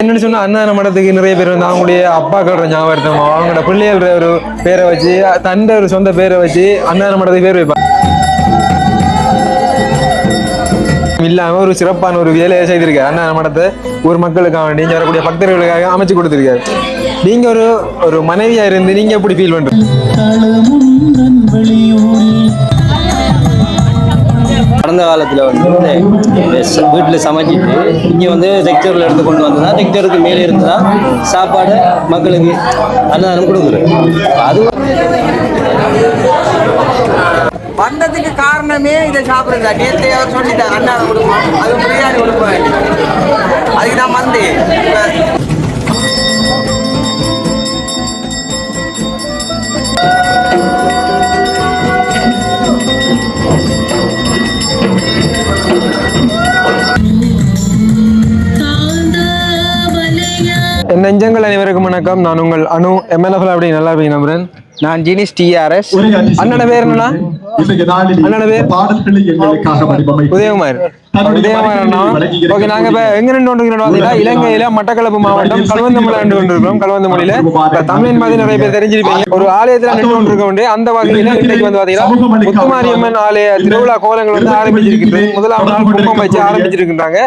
என்னன்னு சொன்னா அன்னதான மடத்துக்கு நிறைய பேர் வந்து அவங்களுடைய அப்பாக்கள் ஞாபகம் அவங்களோட பிள்ளைகள் ஒரு பேரை வச்சு தண்ட ஒரு சொந்த பேரை வச்சு அன்னதான மடத்துக்கு பேர் வைப்பாங்க. இல்லாம ஒரு சிறப்பான ஒரு வேலையை செய்திருக்காரு. அன்னதான மடத்தை ஊர் மக்களுக்காக வேண்டி இங்க வரக்கூடிய பக்தர்களுக்காக அமைச்சு கொடுத்திருக்காரு. நீங்க ஒரு மனைவியா இருந்து நீங்க எப்படி ஃபீல் பண்றீங்க? கடந்த காலத்தில் வந்து வீட்டில் சமைச்சிட்டு இங்கே வந்து செக்டரில் எடுத்து கொண்டு வந்ததுன்னா செக்டருக்கு மேலே இருந்ததுன்னா சாப்பாடு மக்களுக்கு அன்னதானம் கொடுக்குறது. அது வந்ததுக்கு காரணமே இதை சாப்பிடுறதா. நேற்று அவர் சொல்லிட்டார் அன்னதானம் கொடுப்போம், அது பிரியாணி கொடுப்பேன். அதுக்கு நான் வந்து என் நெஞ்சங்கள் அனைவருக்கும் வணக்கம். நான் உங்கள் அனு MLFL. அப்படி நல்லா இருப்பீங்க நம்புறேன். நான் ஜினிஸ் TRS. அண்ணன பேர் என்னன்னா? அண்ணன பேர் உதயகுமார். அண்ணா ஓகே. நாங்க இப்ப எங்க நின்று கொண்டிருக்கிறோம்? இலங்கையில மட்டக்களப்பு மாவட்டம் கல்வந்தமலை நின்று கொண்டிருக்கிறோம். கல்வந்தமலையில தமிழின் மாதிரி நிறைய பேர் தெரிஞ்சிருப்பீங்க. ஒரு ஆலயத்துல நின்று கொண்டிருக்க அந்த வகையில இன்னைக்கு வந்து பாத்தீங்கன்னா முத்துமாரியம்மன் ஆலய திருவிழா கோலங்கள் வந்து ஆரம்பிச்சிருக்கு. முதலாம் நாள் கும்பம் வச்சு ஆரம்பிச்சிருக்கின்றாங்க.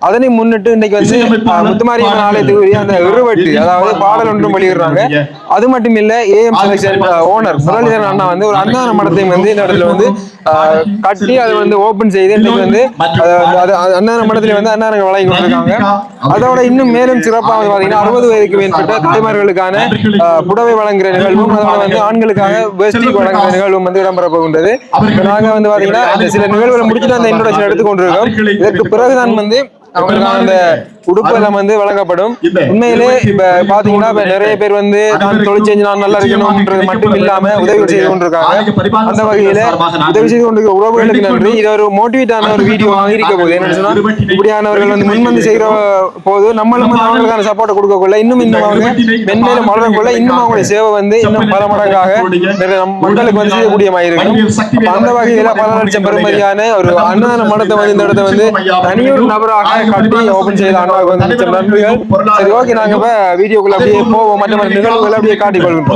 அதனை முன்னிட்டு இன்னைக்கு வந்து முத்துமாரியம்மன் ஆலயத்துக்குரிய அந்த இருவட்டு, அதாவது பாடல் ஒன்றும் வெளியிடுறாங்க. அது மட்டும் இல்ல, AM செலக்ஷன் ஓனர் முரளிதரன் அண்ணா வந்து ஒரு அன்னதான மடத்தையும் வந்து இந்த இடத்துல வந்து கட்டி அதை வந்து ஓபன் செய்து இன்னைக்கு வந்து அன்னதான மடத்துல வந்து அன்னதானங்கள் வழங்கி கொண்டிருக்காங்க. அதோட இன்னும் மேலும் சிறப்பாக பாத்தீங்கன்னா 60 வயதுக்கு மேற்பட்ட தாய்மார்களுக்கான புடவை வழங்குற நிகழ்வும், அதோட வந்து ஆண்களுக்காக வேஷ்டி வழங்குற நிகழ்வும் வந்து இடம்பெற போகின்றது. நாங்க வந்து பாத்தீங்கன்னா சில நிகழ்வுகளை முடிச்சுட்டு அந்த இன்ட்ரோடக்ஷன் எடுத்துக்கொண்டிருக்கோம். இதற்கு பிறகுதான் வந்து அவங்களுக்கு அந்த உடுப்பு எல்லாம் வந்து வழங்கப்படும். உண்மையிலே இப்ப பாத்தீங்கன்னா நிறைய பேர் வந்து நான் தொழில் செஞ்சு நான் நல்லா இருக்கணும்ன்றது மட்டும் இல்லாம உதவி செய்து கொண்டிருக்காங்க. அந்த வகையில உதவி செய்து கொண்டிருக்கிற உறவுகளுக்கு நன்றி. இது ஒரு மோட்டிவேட்டான ஒரு வீடியோ இருக்க போகுது. என்னன்னு சொன்னா, இப்படியானவர்கள் வந்து முன்வந்து செய்யற போது நம்மளும் அவங்களுக்கான சப்போர்ட் கொடுக்கக்குள்ள இன்னும் அவங்க மென்மேலும் வளரக்குள்ள இன்னும் அவங்களுடைய சேவை வந்து இன்னும் பல மடங்காக மக்களுக்கு வந்து செய்யக்கூடியமாக இருக்கும். அந்த வகையில பல லட்சம் பெருமதியான ஒரு அன்னதான மடத்தை வந்து இந்த இடத்தை வந்து தனியொரு நபராக கட்டி ஓபன் செய்யலாம். நன்றிகள். சரி, ஓகே. நாங்க இப்ப வீடியோக்குள்ள அப்படியே போவோம். மற்ற நிகழ்வுகளை அப்படியே காட்டிக்கொள்கிறோம்.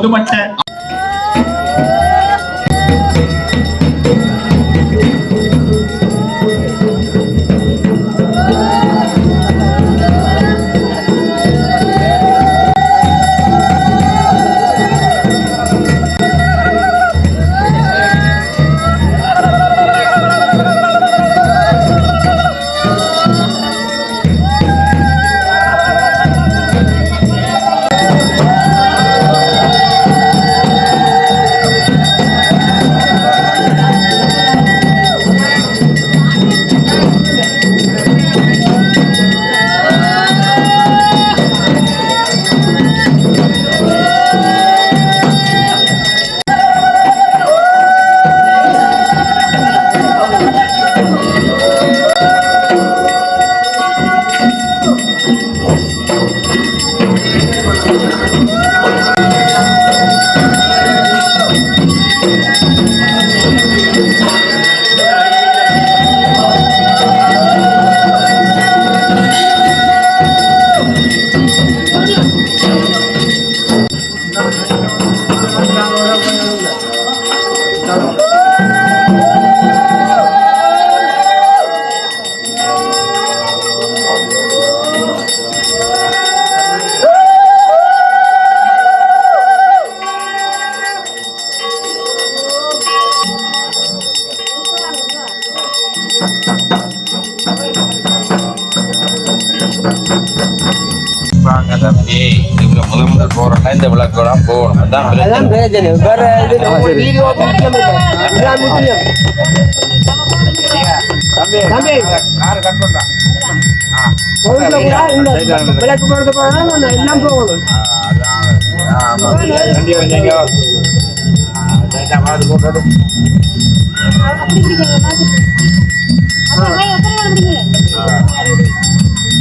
முதல் போறோம்னா இந்த விளக்கெல்லாம் போகணும். அதான் பிரச்சனை.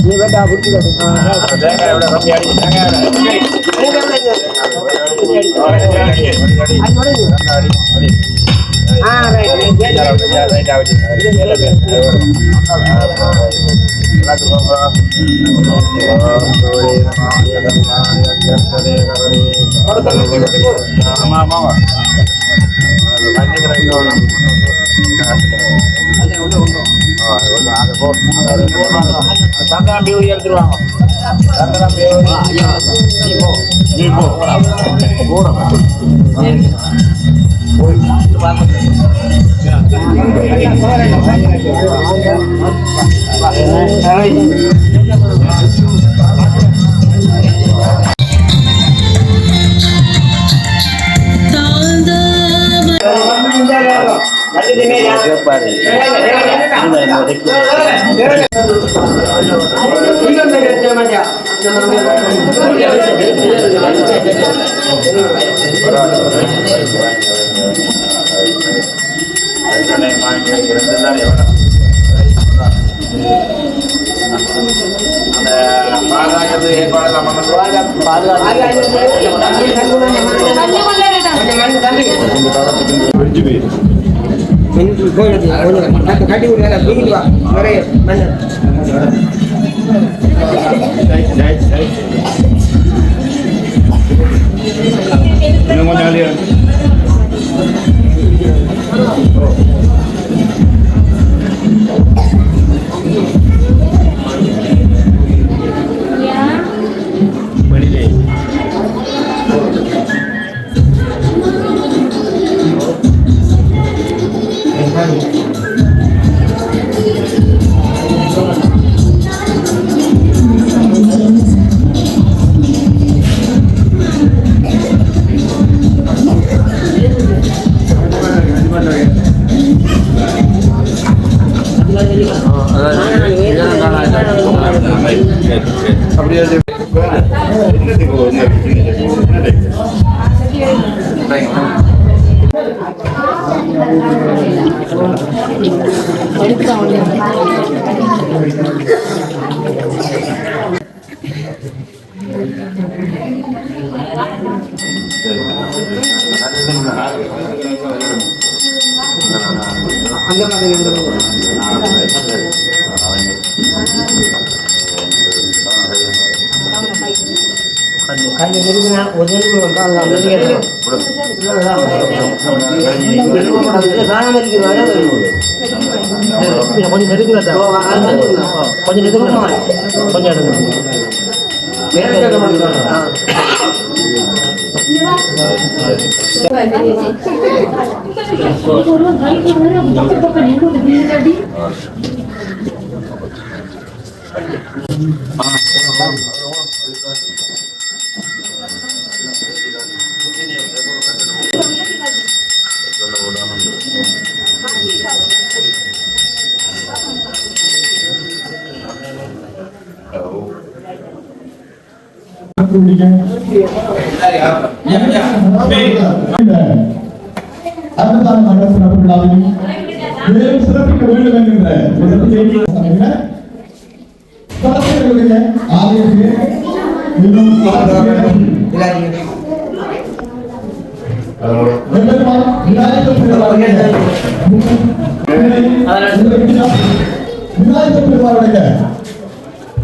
நீ வேட்டா புடிச்சு தேங்காய் எவ்வளவு கம்மி அடி தேங்காய் ரைட் ஆகுது இது மேல சந்தனம் பேவி எடுத்துருவாங்க சந்தனம் பேவி சிறப்பிக்க வேண்டும் என்கின்ற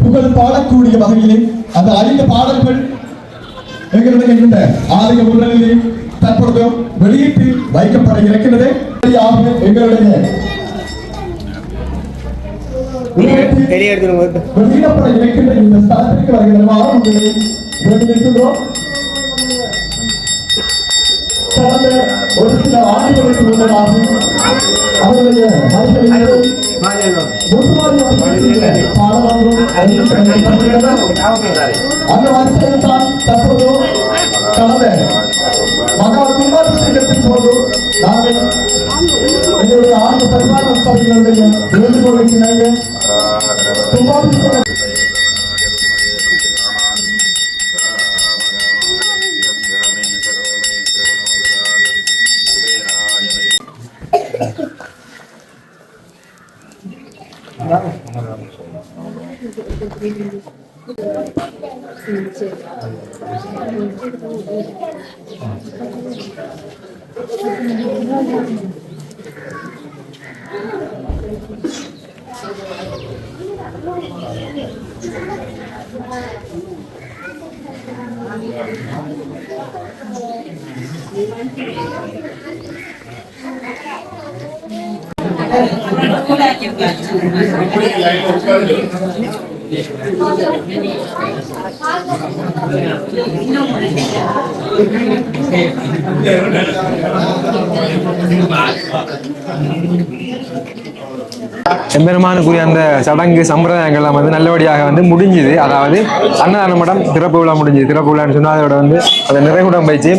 புகழ் பாடக்கூடிய வகையிலே அந்த 5 பாடல்கள் எங்களுடைய ஆலய உடலிலே தற்பொழுது வெளியிட்டு வைக்கப்பட இருக்கிறது. எங்களுடைய வெளியிடப்பட இருக்கின்ற இந்த ஸ்தலத்திற்கு வருகின்றோம். கடந்த ஒரு சில ஆண்டுகளுக்கு முன்னதாகும் அவருடைய அந்த வரிசையில் தான் தற்போது கடந்த மகா கும்பாபிஷேகத்தின் போது நாங்கள் எங்களுடைய ஆண்டு பரிமாற்ற சபைகளுடைய வேண்டுகோளுக்கு இணங்க கும்பாபிஷேகம் எம்பெருமானுக்குரிய அந்த சடங்கு சம்பிரதாயங்கள்லாம் வந்து நல்லபடியாக வந்து முடிஞ்சுது. அதாவது அன்னதான மடம் திறப்பு விழா முடிஞ்சுது. திறப்பு விழான்னு சொன்னால் அதோட வந்து அதை நிறைகுடம் வச்சு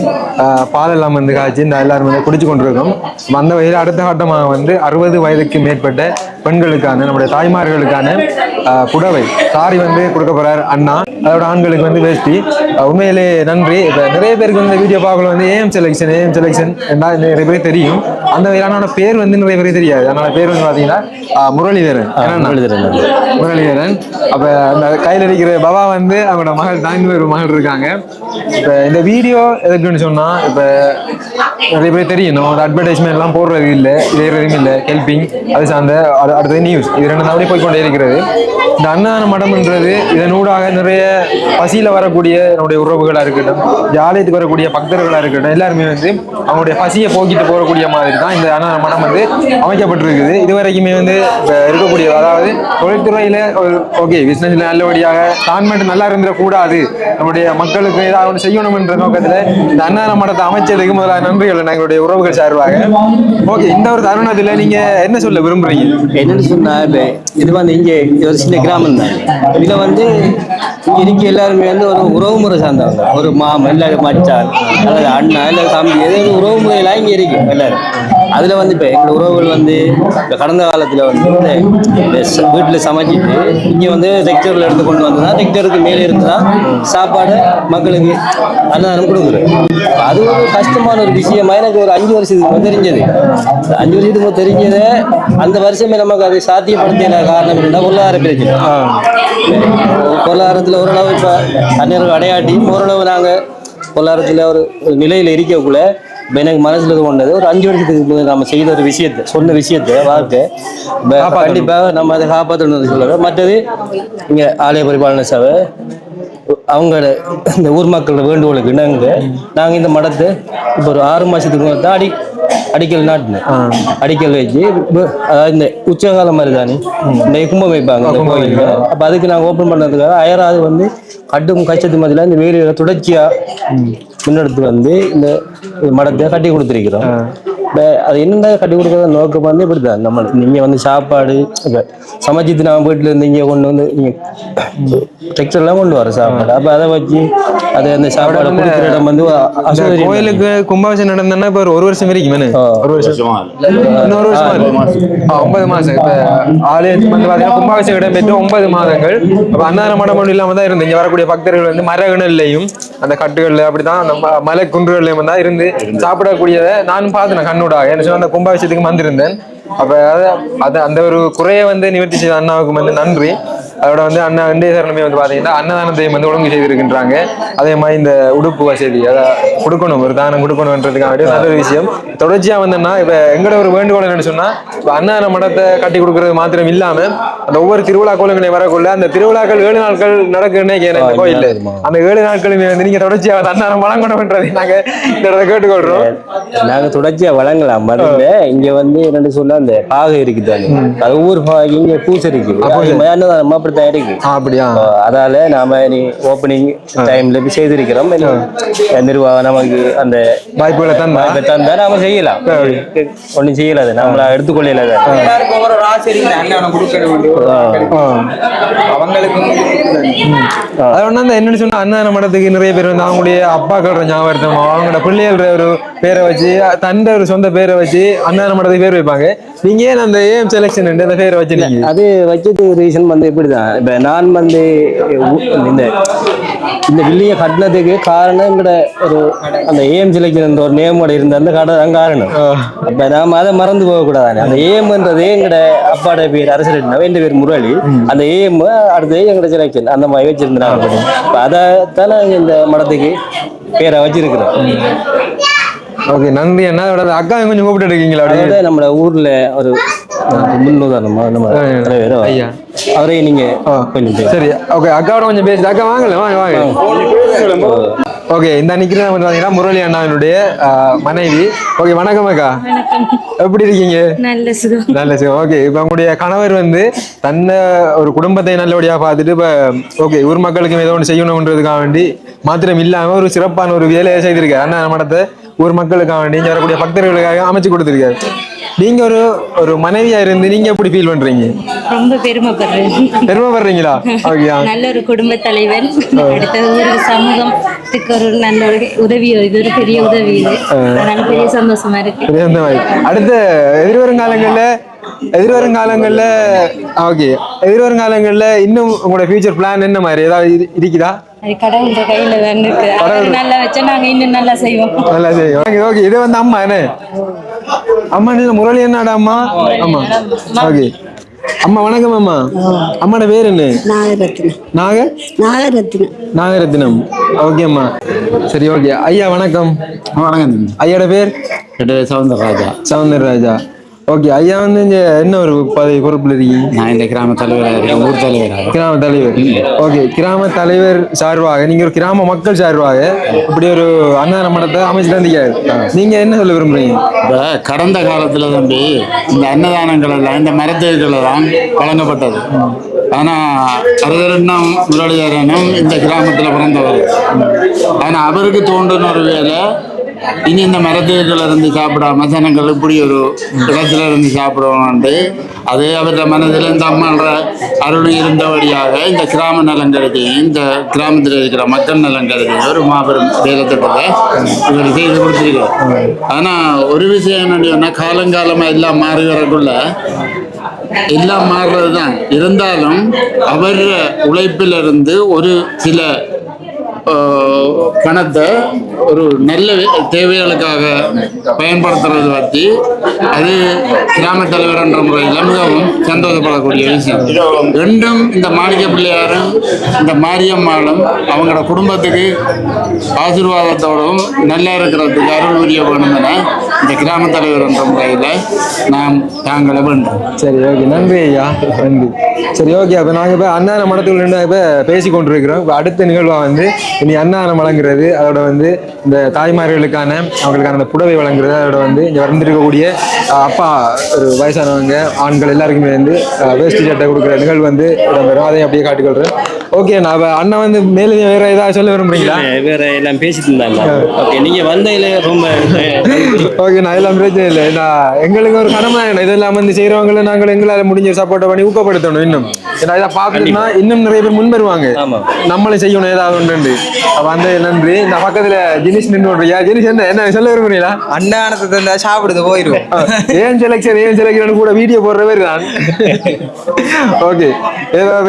பாலெல்லாம் வந்து காய்ச்சி இந்த எல்லாரும் வந்து குடிச்சு கொண்டிருக்கோம். அந்த வகையில் அடுத்த கட்டமாக வந்து 60 வயதுக்கு மேற்பட்ட பெண்களுக்கான நம்முடைய தாய்மார்களுக்கான புடவை சாரி வந்து கொடுக்க போறார் அண்ணா. அதோட ஆண்களுக்கு வந்து வேஷ்டி. உண்மையிலே நன்றி. இப்போ நிறைய பேருக்கு வந்து வீடியோ பார்க்கல வந்து ஏஎம் செலெக்ஷன் நிறைய பேர் தெரியும். அந்த வகையிலான பேர் வந்து நிறைய பேருக்கு தெரியாது. அதனால பேர் வந்து பார்த்தீங்கன்னா முரளிதரன். முரளிதரன். அப்ப அந்த கையில் இருக்கிற பாபா வந்து அவங்களோட மகள் தான். இன்னொரு மகள் இருக்காங்க. இப்ப இந்த வீடியோ எதுக்குன்னு சொன்னா இப்ப நிறைய பேர் தெரியணும். ஒரு அட்வர்டைஸ்மெண்ட் எல்லாம் போடுறது இல்லை, இதேறதும் இல்லை. ஹெல்பிங் அது சார்ந்த அடுத்தது நியூஸ் இது 2 நாளே போய்கொண்டே இருக்கிறது. இந்த அன்னதான மடம்ன்றது இதனூடாக நிறைய பசியில வரக்கூடிய என்னுடைய உறவுகளா இருக்கட்டும், ஆலயத்துக்கு வரக்கூடிய பக்தர்களா இருக்கட்டும், எல்லாருமே வந்து அவங்களுடைய பசியை போக்கிட்டு போகக்கூடிய மாதிரி தான் இந்த அன்னதான மடம் வந்து அமைக்கப்பட்டிருக்குது. இதுவரைக்குமே வந்து இருக்கக்கூடிய அதாவது தொழில்துறையில ஓகே பிசினஸ்ல நல்லபடியாக தான் மட்டும் நல்லா இருந்துடக்கூடாது, நம்முடைய மக்களுக்கு ஏதாவது செய்யணும் என்ற நோக்கத்துல இந்த அன்னதான மடத்தை அமைச்சதுக்கு முதலாக நன்றிகள் எங்களுடைய உறவுகள் சார்பாக. ஓகே, இந்த ஒரு தருணத்துல நீங்க என்ன சொல்ல விரும்புறீங்க? என்னன்னு சொன்னா இது வந்து இங்கே ஒரு சின்ன கிராமம் தான். இதுல வந்து இங்க இருக்க எல்லாருமே வந்து ஒரு உறவு முறை சார்ந்தவங்க. ஒரு மாமன் எல்லாரும் மச்சான் அல்லது அண்ணா எல்லாரும் தம்பி ஏதாவது உறவு முறையெல்லாம் இங்க இருக்கு எல்லாரும். அதுல வந்து இப்ப எங்க உறவுகள் வந்து கடந்த காலத்துல வந்து வீட்டுல சமைச்சிட்டு இங்க வந்து செக்டர்ல எடுத்து கொண்டு வந்தா செக்டருக்கு மேலே இருந்துன்னா சாப்பாடு மக்களுக்கு அன்னதானம் கொடுக்குறேன். அது ஒரு கஷ்டமான ஒரு விஷயமா எனக்கு ஒரு 5 வருஷத்துக்கு தெரிஞ்சது. 5 வருஷத்துக்கு தெரிஞ்சது அந்த வருஷமே நமக்கு அதை சாத்தியப்படுத்தின காரணம் என்னன்னா பொருளாதார பிரச்சனை. பொருளாதாரத்துல ஓரளவு இப்ப அந்நேரம் அடையாட்டி ஓரளவு நாங்க பொருளாதாரத்துல ஒரு நிலையில இருக்கக்குள்ள எனக்கு மனசுல கொண்டது ஒரு 5 வருஷத்துக்கு நம்ம செய்த ஒரு விஷயத்தை சொன்ன விஷயத்தை வாழ்க்கை கண்டிப்பாக நம்ம அதை காப்பாற்றணும் சொல்லுறோம். மற்றது இங்க ஆலய பரிபாலன சபை அவங்களோட இந்த ஊர் மக்களோட வேண்டுகோளுக்கு நாங்க இந்த மடத்தை இப்போ ஒரு 6 மாசத்துக்கு தான் அடிக்கல் நாட்டினேன். அடிக்கல் வச்சு அதாவது இந்த உச்சகாலம் மாதிரி தானே இந்த கும்பம் வைப்பாங்க இந்த கோயிலுக்கு. அப்ப அதுக்கு நாங்க ஓப்பன் பண்ணதுக்காக அயராது வந்து கட்டும் கஷ்டத்து மதியில இந்த வேலையில தொடர்ச்சியா முன்னெடுத்து வந்து இந்த மடத்தை கட்டி கொடுத்துருக்கிறோம். அது என்னென்ன கட்டி கொடுக்கறத நோக்கம் வந்து இப்படிதான். நம்ம நீங்க வந்து சாப்பாடு சமைச்சிட்டு நம்ம வீட்டுல இருந்து இங்க கொண்டு வந்து நீங்க டெக்ஸ்டர் எல்லாம் கொண்டு வர சாப்பாடு. அப்ப அதை வச்சு அதை அந்த சாப்பாடு கொடுக்குற இடம் வந்து கோயிலுக்கு கும்பாபிஷேகம் நடந்தா இப்ப 1 வருஷம் வரைக்கும் 1 வருஷம் 9 மாசம். இப்ப ஆலயத்துக்கு வந்து பாத்தீங்கன்னா கும்பாபிஷேகம் இடம்பெற்று 9 மாதங்கள். அப்ப அன்னதான மடம் இல்லாம தான் இருந்து இங்க வரக்கூடிய பக்தர்கள் வந்து மரகணல்லையும் அந்த கட்டுகள்ல அப்படிதான் அந்த மலை குன்றுகள்லயும் தான் இருந்து சாப்பிடக்கூடியதை நானும் பார்த்தேன் கண்ணூடாக. என்ன சொன்ன அந்த கும்பாபிஷேகத்துக்கு வந்திருந்தேன். அப்ப அந்த ஒரு குறையை வந்து நிவர்த்தி செய்த அண்ணாவுக்கு வந்து நன்றி. அதோட வந்து அண்ணா வெண்டேஸ்வரனுமே வந்து பாத்தீங்கன்னா அன்னதானத்தையும் வந்து ஒழுங்கு செய்திருக்கின்றாங்க. அதே மாதிரி இந்த உடுப்பு வசதி அதை கொடுக்கணும், ஒரு தானம் கொடுக்கணும்ன்றதுக்காக நல்ல ஒரு விஷயம். தொடர்ச்சியா வந்தோம்னா இப்ப எங்களோட ஒரு வேண்டுகோள் என்னன்னு சொன்னா இப்ப அன்னதான மடத்தை கட்டி கொடுக்கறது மாத்திரம் இல்லாம அந்த ஒவ்வொரு திருவிழா கோலங்களை வரக்குள்ள அந்த திருவிழாக்கள் 7 நாட்கள் நடக்குன்னு இந்த கோயில்ல அந்த 7 நாட்களுமே வந்து நீங்க தொடர்ச்சியா அன்னதானம் வழங்கணும்ன்றதை நாங்க இந்த இடத்த கேட்டுக்கொள்றோம். நாங்க தொடர்ச்சியா வழங்கலாம். மடத்துல இங்க வந்து என்னன்னு சொல்ல அந்த பாகை இருக்குதானே, அது ஒவ்வொரு பாகை இங்க பூசை இருக்கு அன்னதானம் அப்படித்தான் இருக்கு. அப்படியா? அதால நாம நீ ஓப்பனிங் டைம்ல செய்திருக்கிறோம். நிர்வாகம் நமக்கு அந்த வாய்ப்புகளை தந்தா நாம செய்யலாம். ஒன்னும் செய்யலாது, நம்மள எடுத்துக்கொள்ளல. என்னன்னு சொன்னா அன்னதான மடத்துக்கு நிறைய பேர் வந்து அவங்களுடைய அப்பாக்கள் ஞாபகம் அவங்களோட பிள்ளைகள் ஒரு பேரை வச்சு தந்த ஒரு சொந்த பேரை வச்சு அன்னதான மடத்துக்கு பேர் வைப்பாங்க. நீங்க ஏன் அந்த ஏஎம் செலக்ஷன் அந்த பேரை வச்சிருக்கீங்க? அது வச்சது ரீசன் வந்து இப்படிதான். இப்ப நான் வந்து இந்த வில்லிய கட்டினதுக்கு காரணம் எங்கட ஒரு அந்த ஏஎம் செலக்ஷன் ஒரு நேமோட இருந்த அந்த கடை தான் காரணம். அப்ப நாம அதை மறந்து போக கூடாது. அந்த ஏஎம்ன்றது எங்கட அப்பாட பேர் அரசு என் பேர் முரளி. அந்த ஏஎம் அடுத்தது எங்கட செலக்ஷன் அந்த மாதிரி வச்சிருந்தாங்க. அதைத்தானே இந்த மடத்துக்கு பேரை வச்சிருக்கிறோம். ஓகே நன்றி அண்ணா. அதோட அக்கா கொஞ்சம் கூப்பிட்டு இருக்கீங்களா? அதோட நம்ம ஊர்ல ஒரு முன்னுதாரணமா நம்ம தலைவர் ஐயா அவரே நீங்க கொஞ்சம் சரி ஓகே அக்காவோட கொஞ்சம் பேசுது. அக்கா வாங்கல வாங்க வாங்க. ஓகே இந்த நிக்கிறத வந்து பாத்தீங்கன்னா முரளி அண்ணாவினுடைய மனைவி. ஓகே வணக்கம் அக்கா, எப்படி இருக்கீங்க? நல்ல சுகம். நல்ல சுகம். ஓகே இப்ப உங்களுடைய கணவர் வந்து தன்னை ஒரு குடும்பத்தை நல்லபடியா பார்த்துட்டு இப்ப ஓகே ஊர் மக்களுக்கு ஏதோ ஒன்று செய்யணும்ன்றதுக்காக வேண்டி மாத்திரம் இல்லாம ஒரு சிறப்பான ஒரு வேலையை செய்திருக்காரு. அண்ணா மடத்தை ஊர் மக்களுக்காக வேண்டி இங்க வரக்கூடிய பக்தர்களுக்காக அமைச்சு கொடுத்திருக்காரு. நீங்க ஒரு ஒரு மனைவியா இருந்து நீங்க எப்படி ஃபீல் பண்றீங்க? ரொம்ப பெருமைப்படுறேன். பெருமைப்படுறீங்களா? ஓகே நல்ல ஒரு குடும்ப தலைவர், அடுத்தது ஒரு சமூகத்துக்கு ஒரு நல்ல ஒரு உதவி, இது ஒரு பெரிய உதவி. இது அதனால பெரிய சந்தோஷமா இருக்கு. அடுத்த எதிர்வரும் காலங்கள்ல ஓகே எதிர்வரும் காலங்கள்ல இன்னும் உங்களோட ஃபியூச்சர் பிளான் என்ன மாதிரி ஏதாவது இருக்குதா? அது கடவுளோட கையில தான் இருக்கு. அவர் நல்லா வச்சா நாங்க இன்னும் நல்லா செய்வோம். நல்லா செய்வோம். ஓகே இது வந்து அம்மா என்ன அம்மா முரளி என்னடா அம்மா? ஆமா ஓகே அம்மா வணக்கம் அம்மா. அம்மாட பேர் என்ன? நாகரத்னம். ஓகே அம்மா சரி ஓகே. ஐயா வணக்கம். வணக்கம். ஐயாட பேர்? சவுந்தரராஜா. ஓகே ஐயா வந்து இங்க என்ன ஒரு பதவி பொறுப்புல இருக்கீங்க? நான் இந்த கிராம தலைவராக, ஊர் தலைவராக. கிராம தலைவர். ஓகே கிராம தலைவர் சார்பாக நீங்க ஒரு கிராம மக்கள் சார்பாக இப்படி ஒரு அன்னதான மடத்தை அமைச்சு தந்திக்காரு. நீங்க என்ன சொல்ல விரும்புறீங்க? இப்ப கடந்த காலத்துல தம்பி இந்த அன்னதானங்கள் எல்லாம் இந்த மரத்தேர்கள் தான் வழங்கப்பட்டது. ஆனா அரசரண்ணம் முரளிதரனும் இந்த கிராமத்துல பிறந்தவர். ஆனா அவருக்கு தோன்றின ஒரு வேலை, இனி இந்த மரத்தேர்கள் இருந்து சாப்பிடாம ஜனங்கள் இப்படி ஒரு இடத்துல இருந்து சாப்பிடுவோம்ட்டு அது அவருடைய மனதில் இந்த அம்மான்ற அருள் இருந்தபடியாக இந்த கிராம நலம் கருதி, இந்த கிராமத்தில் இருக்கிற மக்கள் நலம் கருதி ஒரு மாபெரும் வேலைத்திட்டத்தை இவர் செய்து கொடுத்துருக்கார். ஆனால் ஒரு விஷயம் என்னன்னா, காலங்காலமாக எல்லாம் மாறி வரக்குள்ள எல்லாம் மாறுறது தான் இருந்தாலும் அவர் உழைப்பிலிருந்து ஒரு சில பணத்தை ஒரு நல்ல தேவைகளுக்காக பயன்படுத்துறது பற்றி அது கிராம தலைவர் என்ற முறையில் மிகவும் சந்தோஷப்படக்கூடிய விஷயம். ரெண்டும் இந்த மாணிக்க பிள்ளையாரும் இந்த மாரியம்மாளும் அவங்களோட குடும்பத்துக்கு ஆசீர்வாதத்தோடும் நல்லா இருக்கிறதுக்கு அருள் புரிய வேணும் என இந்த கிராம தலைவர் என்ற முறையில் நாம் தாங்களை வேண்டும். சரி ஓகே நன்றி ஐயா, நன்றி. சரி ஓகே அப்போ நாங்கள் இப்போ அன்னதான மடத்துக்குள்ள இப்போ பேசி கொண்டிருக்கிறோம். இப்போ அடுத்த நிகழ்வாக வந்து இனி அன்னதானம் வழங்குறது, அதோட வந்து இந்த தாய்மார்களுக்கான அவங்களுக்கான அந்த புடவை வழங்குறது, அதோட வந்து இங்கே வந்திருக்கக்கூடிய அப்பா ஒரு வயசானவங்க ஆண்கள் எல்லாருக்குமே வந்து வேஷ்டி சட்டை கொடுக்குற நிகழ்வு வந்து அதையும் அப்படியே காட்டிக்கொள்றேன். ஓகே நான் அண்ணா வந்து மேலே வேற ஏதாவது சொல்ல விரும்புறீங்களா? வேற எல்லாம் பேசிட்டு இருந்தாங்க. ஓகே நீங்க வந்ததுல ரொம்ப ஓகே நான் எல்லாம் பிரச்சனை இல்லை. நான் எங்களுக்கு ஒரு கடமை இதெல்லாம் வந்து செய்யறவங்களை நாங்கள் எங்களால் முடிஞ்ச சப்போர்ட்டை பண்ணி ஊக்கப்படுத்தணும். இன்னும் ஏன்னா இதை பார்த்துட்டுனா இன்னும் நிறைய பேர் முன் வருவாங்க, நம்மளே செய்யணும் ஏதாவது ஒன்று. அப்ப அந்த நன்றி. இந்த பக்கத்துல ஜினிஸ் நின்று விடுறியா? ஜினிஸ் என்ன சொல்ல விரும்புறீங்களா? அன்னதானத்தை தந்தா சாப்பிடுது போயிடும். ஏன் செலக்ஷன் கூட வீடியோ போடுற பேர் நான். ஓகே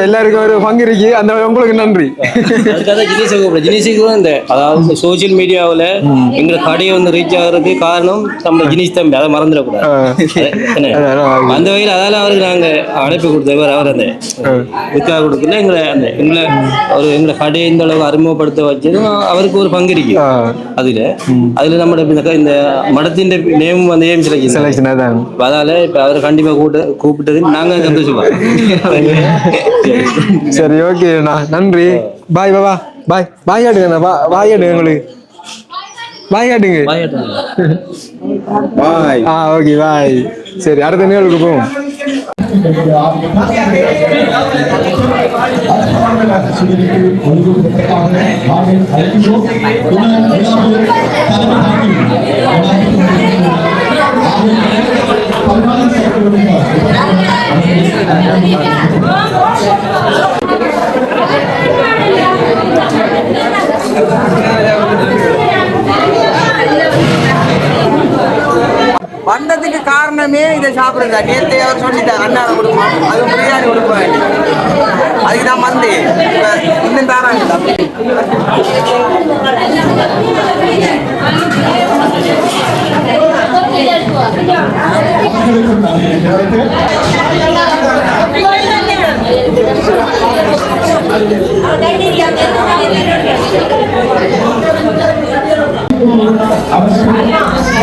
எல்லாருக்கும் ஒரு பங்கு இருக்கு, அந்த உங்களுக்கு நன்றி. அதாவது சோசியல் மீடியாவில் எங்க கடையை வந்து ரீச் ஆகிறதுக்கு காரணம் நம்ம ஜினிஸ் தம்பி, அதை மறந்துடக்கூடாது. அந்த வகையில் அதால அவருக்கு நாங்க அழைப்பு கொடுத்தவர். அவர் அந்த இதுக்காக கொடுக்கல, எங்களை கடையை இந்த அளவுக்கு அறிமுகப்படுத்த வச்சது அவருக்கு ஒரு பங்கு இருக்கு. அதுல நம்மளோட இந்த மடத்தின் நேமும் வந்து ஏம் செலக்ஷன் அதால இப்ப அவரை கண்டிப்பா கூப்பிட்டது நாங்க சந்தோஷப்படுறோம். சரி ஓகே நன்றி. பாய் பாபா பாய். பாய் காட்டுங்க, பாய் காட்டுங்க, உங்களுக்கு பாய் காட்டுங்க. பாய். Okay bye. சரி அடுத்த நிகழ்வுக்கு போவோம். வந்ததுக்கு காரணமே இதை சாப்பிடுறதா. நேற்று அவர் சொல்லிட்டார் அன்னாரம் கொடுப்போம், அது பிரியாணி கொடுப்பேன். அதுக்கு நான் வந்து இன்னும் தாராங்க. அவசியம்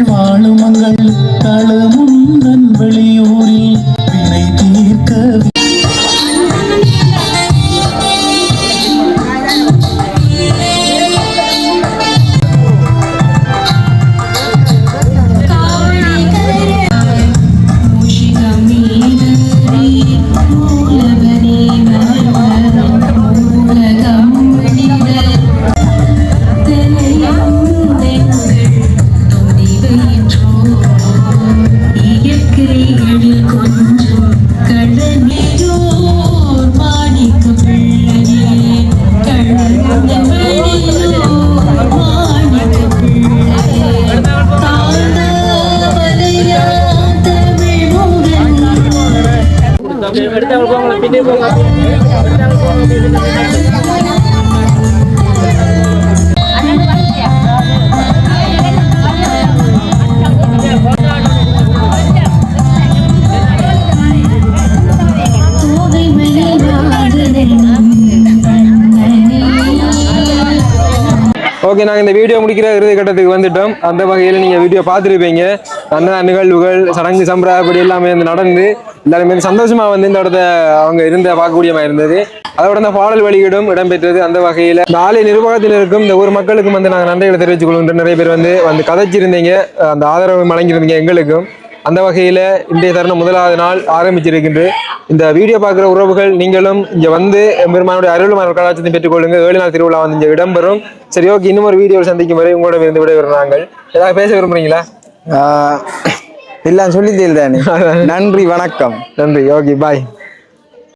வாழுமங்கள் தளமுந்தன் வெளியூரில் வினை தீர்க்க ஓகே, நாங்கள் இந்த வீடியோ முடிக்கிற இறுதி கட்டத்துக்கு வந்துட்டோம். அந்த வகையில் நீங்கள் வீடியோ பார்த்துருப்பீங்க. நல்ல நிகழ்வுகள், சடங்கு சம்பிரதாயப்படி எல்லாமே வந்து நடந்து எல்லாருமே சந்தோஷமாக வந்து இந்த இடத்த அவங்க பார்க்கக்கூடியமாக இருந்தது. அதோட இந்த பாடல் வெளியீடும் இடம்பெற்றது. அந்த வகையில் இந்த ஆலய நிர்வாகத்தில் இருக்கும் இந்த ஊர் மக்களுக்கும் வந்து நாங்கள் நன்றிகளை தெரிவித்துக் கொள்கின்ற நிறைய பேர் வந்து கதைச்சிருந்தீங்க, அந்த ஆதரவு வழங்கியிருந்தீங்க எங்களுக்கும். அந்த வகையில் இன்றைய தருணம் முதலாவது நாள் ஆரம்பிச்சிருக்கின்ற இந்த வீடியோ பார்க்குற உறவுகள் நீங்களும் இங்கே வந்து பெருமானுடைய அருள்மார் கலாச்சாரத்தை பெற்றுக்கொள்ளுங்க. 7 நாள் திருவிழா வந்து இங்கே இடம்பெறும். சரி, ஓகே, இன்னும் ஒரு வீடியோவில் சந்திக்கும் வரை உங்களோட இருந்து விடைபெறும் நாங்கள். ஏதாவது பேச விரும்புறீங்களா? எல்லாம் சொல்லித்தேன் தானே. நன்றி, வணக்கம். நன்றி, ஓகே, பாய்.